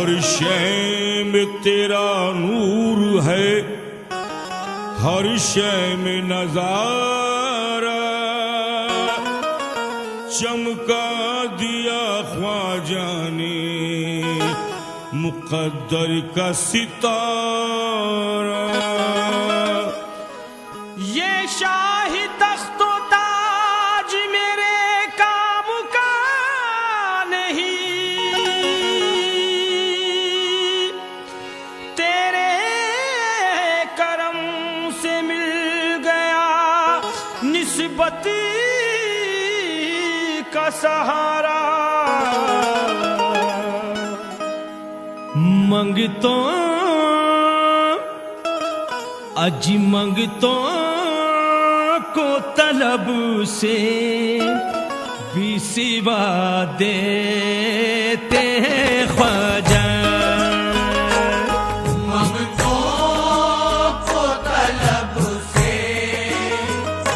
हर शय में तेरा नूर है, हर शय में नजारा चमका दिया ख्वाजा ने मुकद्दर का सितारा। ये शाही तख्तो ताज मेरे काम का नहीं, तेरे करम से मिल गया निस्बत का सहारा। मंगतों अज मंगतों को तलब से भी सिवा देते हैं ख्वाजा। मंगतों को तलब से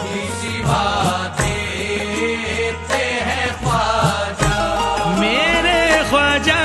भी सिवा देते हैं ख्वाजा। मेरे ख्वाजा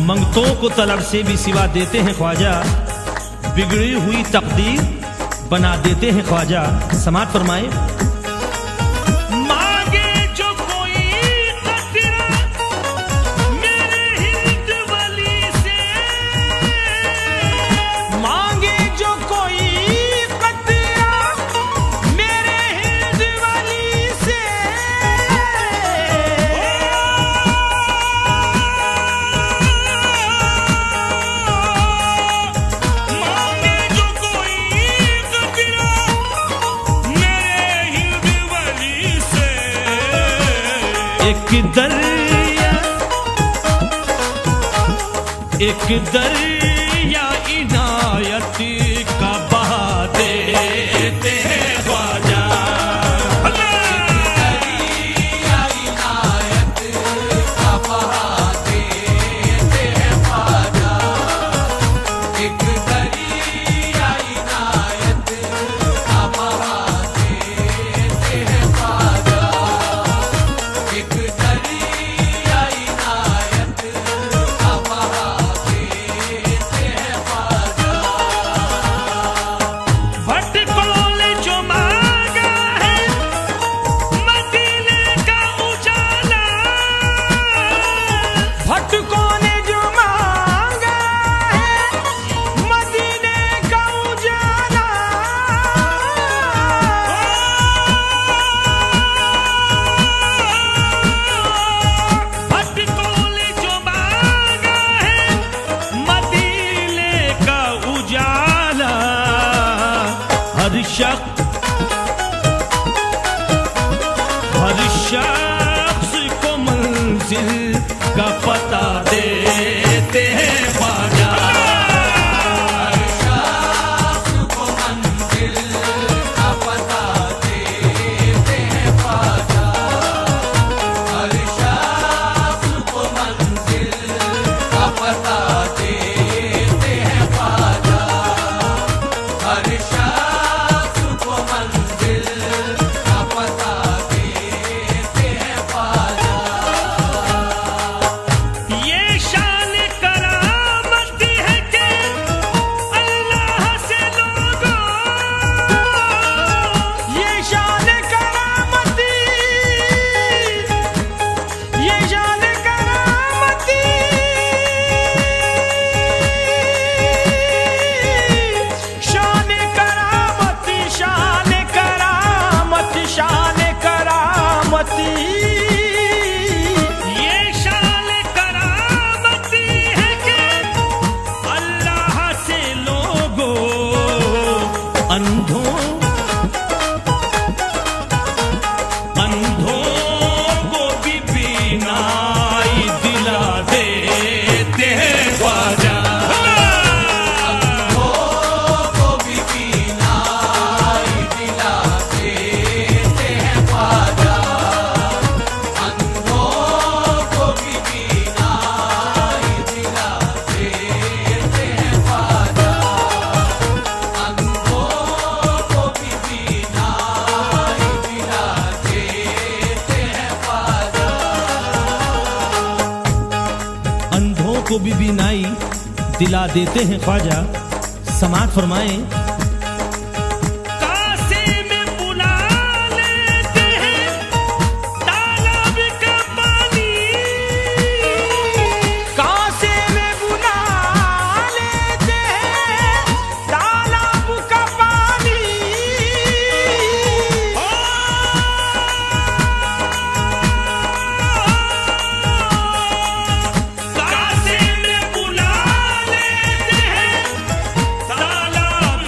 मंगतों को तलब से भी सिवा देते हैं ख्वाजा, बिगड़ी हुई तकदीर बना देते हैं ख्वाजा। समात फरमाए। मांगे जो कोई कतरा मेरे हिंद वली से, मांगे जो कोई कतरा मेरे हिंद वली से, एक दरिया एक दरिया इनायत का बहा देते हैं ख्वाजा। दरिया इनायत का बहा देते हैं ख्वाजा। एक दरिया इनायत का बहा देते हैं ख्वाजा। एक दरिया इनायत का बहा देते हैं ख्वाजा। भटकों ने जो मांगा है मदीने का उजाला, भटकों ने जो मांगा है मदीने का उजाला। भटकों ने जो मांगा है मदीने का उजाला। हर शख्स को मंजिल का पता देते हैं ख्वाजा। शख्स को मंजिल का पता देते हैं ख्वाजा। हर शख्स को मंजिल का पता देते हैं ख्वाजा। हर शख्स को मंजिल का पता देते हैं ख्वाजा। ये शान करामत है कि अल्लाह से लोगों, ये शान करामती, ये शान करामती, शान करामती, शान करामती, शान करामती। ये शान करामती है कि अल्लाह से लोगों अंधों को भी बीनाई दिला देते हैं ख्वाजा। को भी बीनाई दिला देते हैं ख्वाजा। अंधों को भी बीनाई दिला देते हैं ख्वाजा। अंधों को भी बीनाई दिला देते हैं ख्वाजा। अंधों को भी बीनाई दिला देते हैं ख्वाजा। समात फरमाएं। कासे में बुला लेते हैं तालाब का पानी, कासे में बुला लेते हैं तालाब का पानी। कासे में बुला लेते हैं तालाब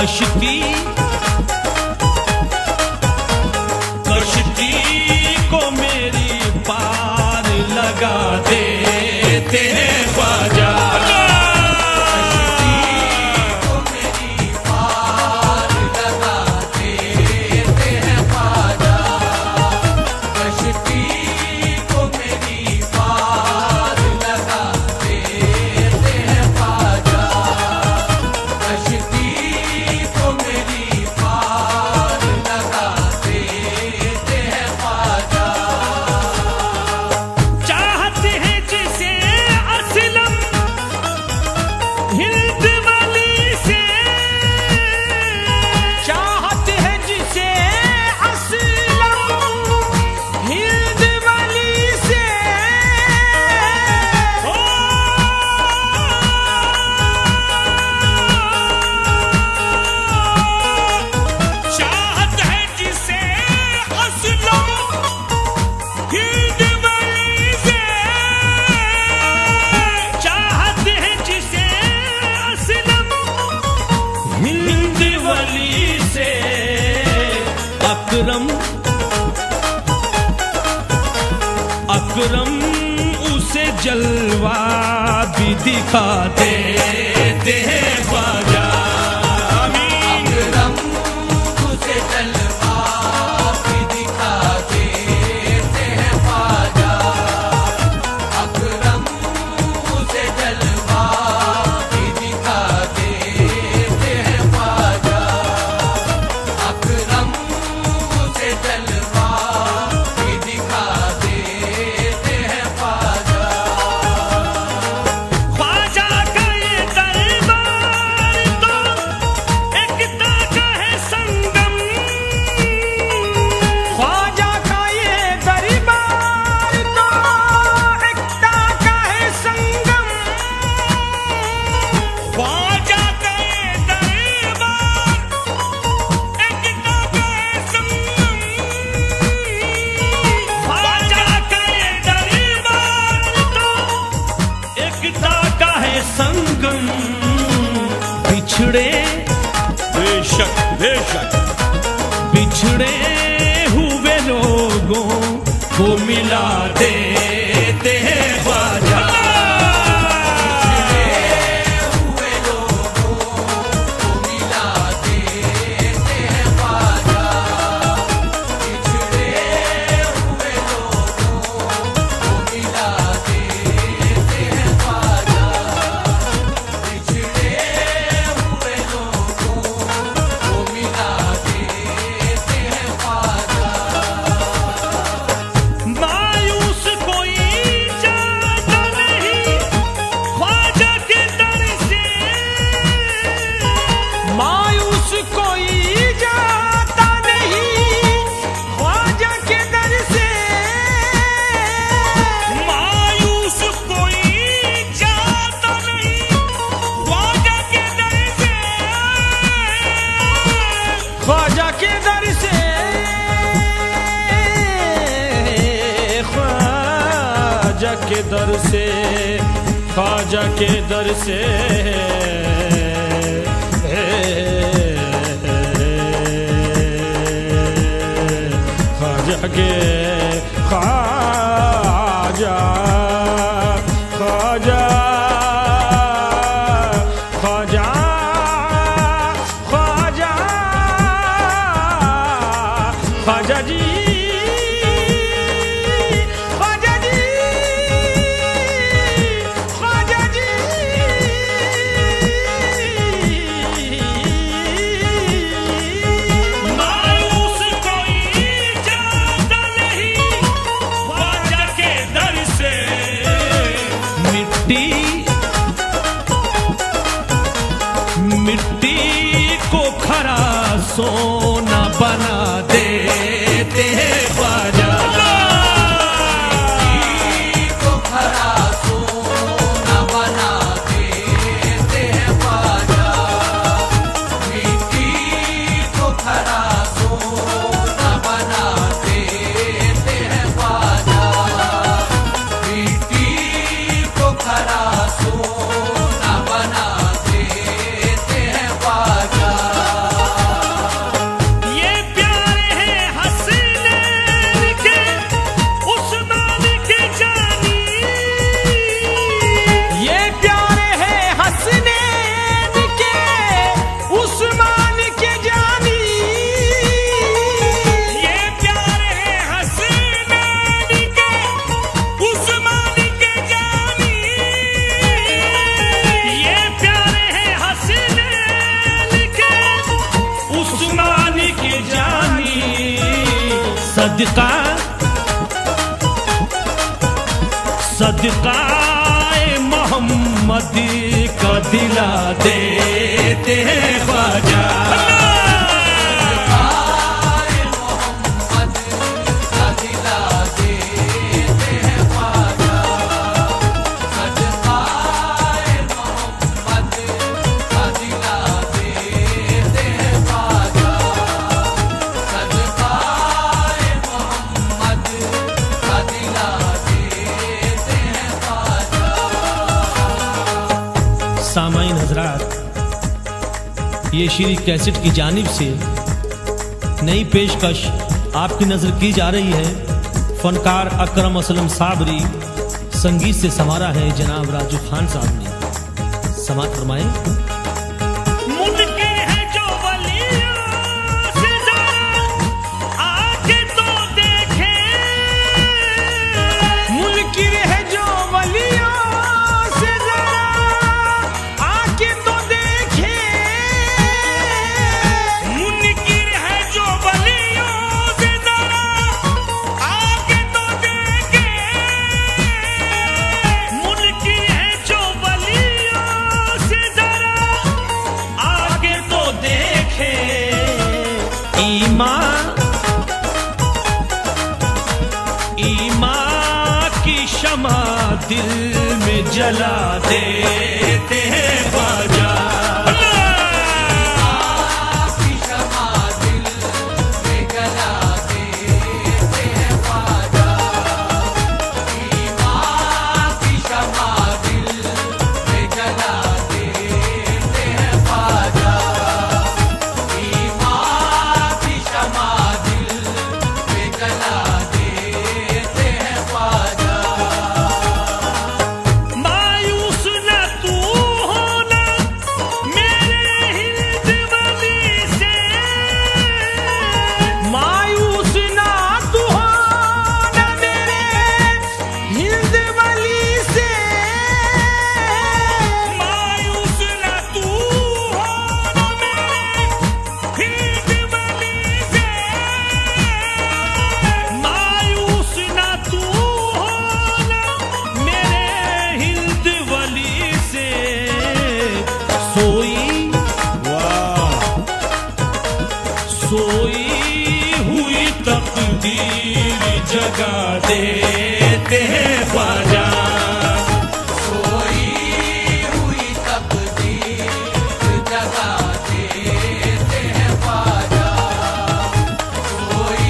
कश्ती कश्ती को मेरी पार लगा देते हैं ख्वाजा। अकरम उसे जलवा भी दिखा देते हैं ख्वाजा। अकरम उसे जलवा भी दिखा देते हैं ख्वाजा। अकरम उसे जलवा भी दिखा देते हैं ख्वाजा। अकरम उसे जलवा भी दिखा देते हैं ख्वाजा। ख्वाजा का ये दरबार तो एकता का है संगम। ख्वाजा का ये दरबार तो एकता का है संगम। ख्वाजा का ये दरबार एकता का है संगम। ख्वाजा का ये दरबार तो एकता का है संगम। बिछड़े बेशक बेशक बिछड़े हुए लोगों को मिला देते हैं ख्वाजा। हुए लोगों को मिला देते हैं ख्वाजा। बिछड़े हुए लोगों को मिला देते हैं ख्वाजा। बिछड़े हुए लोगों को मिला देते हैं ख्वाजा। मायूस कोई जाता नहीं ख्वाजा के दर से। मायूस कोई जाता नहीं ख्वाजा के दर से। मायूस कोई जाता नहीं ख्वाजा के दर से। ख्वाजा के दर से। ख्वाजा के दर से। ख्वाजा के दर से। ख्वाजा के ख्वाजा ख्वाजा ख्वाजा ख्वाजा ख्वाजा जी ख्वाजा जी ख्वाजा जी। मायूस कोई जाता नहीं ख्वाजा के दर से। मिट्टी मिट्टी को खरा सोना बना देते हैं ख्वाजा। को खरा सोना बना देते हैं ख्वाजा। मिट्टी को खरा सोना बना देते हैं ख्वाजा। मिट्टी को खरा सोना बना देते हैं ख्वाजा। सदका सदकाए मोहम्मद का दिला देते हैं ख्वाजा। सामाईन हजरात, ये श्री कैसेट की जानिब से नई पेशकश आपकी नजर की जा रही है। फनकार अकरम असलम साबरी, संगीत से संवारा है जनाब राजू खान साहब ने। समाअत फरमाएं। ईमान की शमा दिल में जला देते हैं ख्वाजा। जगा देते हैं ख्वाजा। सोई हुई तकदीर जगा देते हैं ख्वाजा। सोई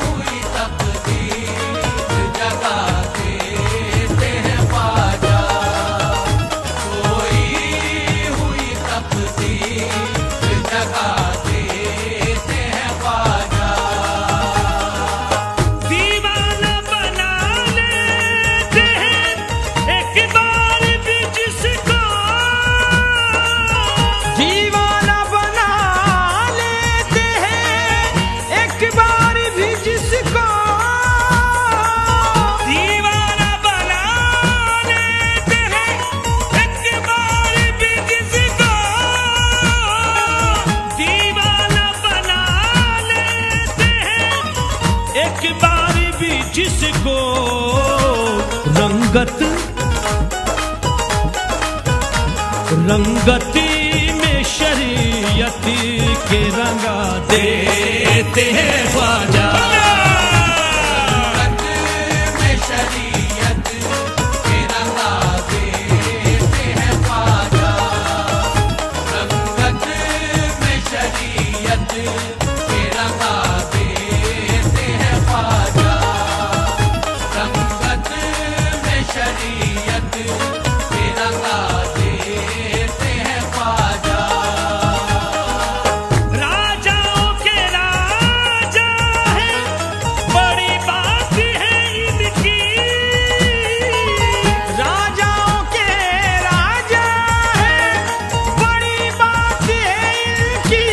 हुई तकदीर जगा देते हैं ख्वाजा। सोई हुई तकदीर जगा देते हैं ख्वाजा। जिसको रंगती में शरीयत के रंगा देते हैं ख्वाजा। रंगत में शरीयत के रंगा देते हैं ख्वाजा। रंगत में शरीयत के रंगा देते हैं ख्वाजा। रंगत में शरीयत के रंगा देते हैं ख्वाजा। राजाओं के राजा है, बड़ी बात है इनकी। राजाओं के राजा है, बड़ी बात है इनकी।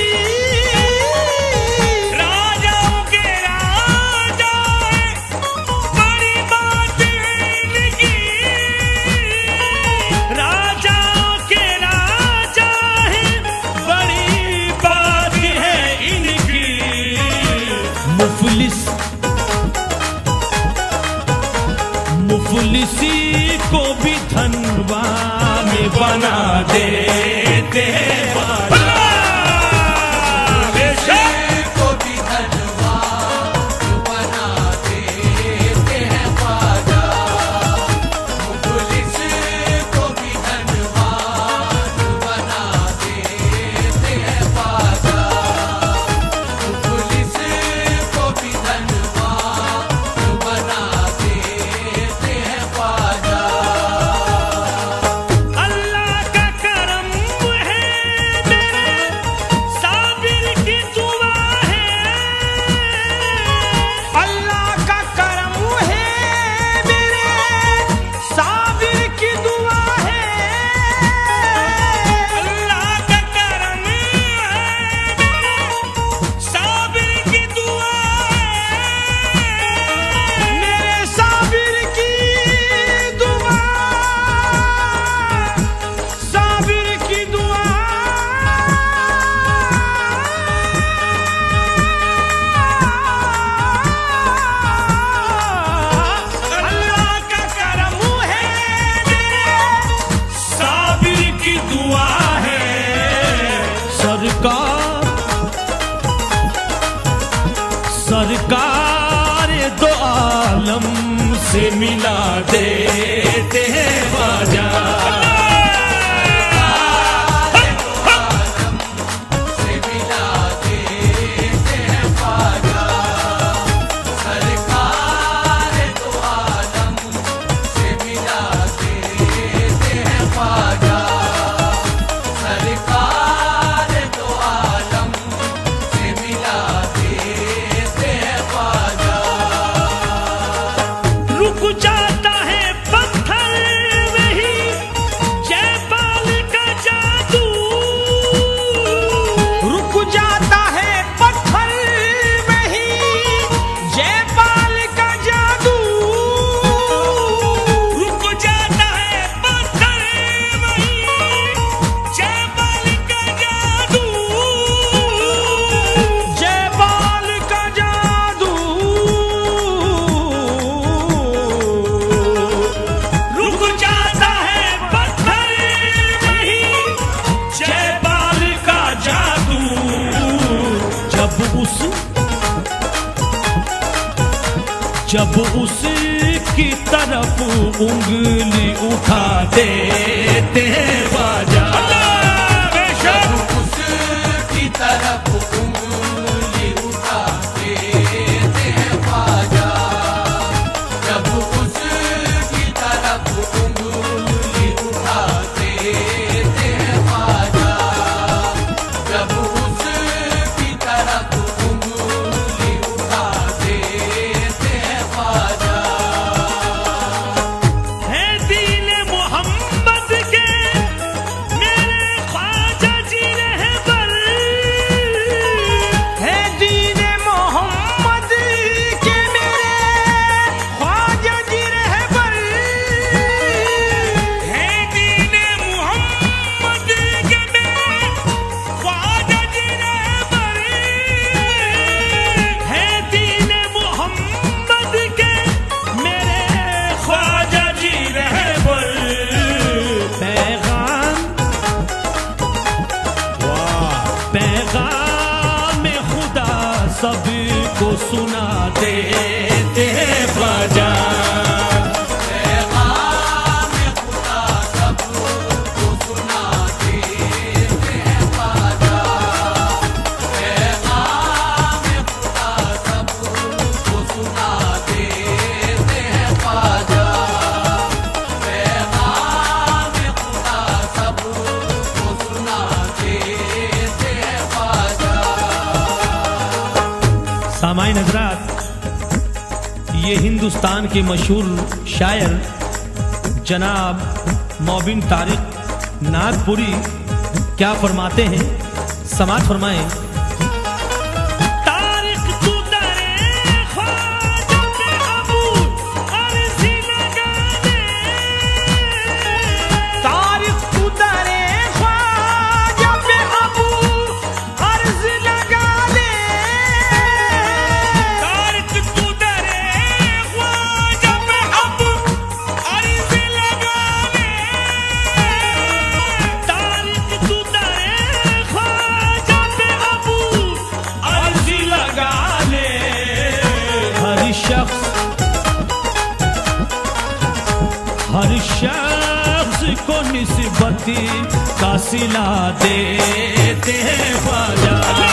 बना देते हैं ख्वाजा। बेशक को भी धनवान बना देते हैं ख्वाजा, मुखलिस को भी धनवान बना देते हैं ख्वाजा, मुखलिस को भी धनवान बना देते हैं ख्वाजा। अल्लाह का करम है मेरे साबिर की दुआ है, अल्लाह का करम है मेरे साबिर की दुआ है, अल्लाह का करम है मेरे साबिर की दुआ है, मेरे साबिर की दुआ, साबिर की दुआ, अल्लाह का करम है मेरे साबिर की दुआ है। सरकार दो आलम से मिला देते हैं ख्वाजा। से मिला देते हैं ख्वाजा, सरकार दो आलम से मिला देते हैं ख्वाजा, सरकार दो आलम से मिला देते हैं ख्वाजा। रुक जाता है पत्थर वही जयपाल का जादू, रुक जाता है पत्थर में ही जयपाल का जादू, रुक जाता है पत्थर वही जयपाल का जादू, जयपाल का जादू, रुक जाता है पत्थर वही जयपाल का जादू। जब उसकी तरफ उंगली उठा देते हैं ख्वाजा। बेशक उसकी तरफ उंगली उठा देते हैं ख्वाजा, जब उसकी तरफ उंगली उठा देते हैं ख्वाजा, जब उसकी तरफ उंगली उठा देते हैं ख्वाजा। है दीन मोहम्मद के मेरे ख्वाजा जी रहबर, है दीन मोहम्मद के मेरे ख्वाजा जी रहबर, है दीन मोहम्मद के मेरे ख्वाजा जी रहबर, है दीन मोहम्मद के मेरे ख्वाजा जी रहबर। पैगाम खुदा सबको सुना देते हैं ख्वाजा। पैगाम खुदा सबको सुना देते हैं ख्वाजा, पैगाम खुदा सबको सुना देते हैं ख्वाजा, पैगाम खुदा सबको सुना देते हैं ख्वाजा। सामाईन हजरात, ये हिंदुस्तान के मशहूर शायर जनाब मोबिन तारिक नागपुरी क्या फरमाते हैं, समाज फरमाएं। तारिक तू दरे ख्वाजा पे अबू अर्ज़ी लगा दे, तारिक उतरे ख्वाजा पे अबू अर्ज लगा दे, तारिक तू दरे ख्वाजा पे अबू अर्ज़ी लगा दे, को निस्बती का सिला देते हैं ख्वाजा।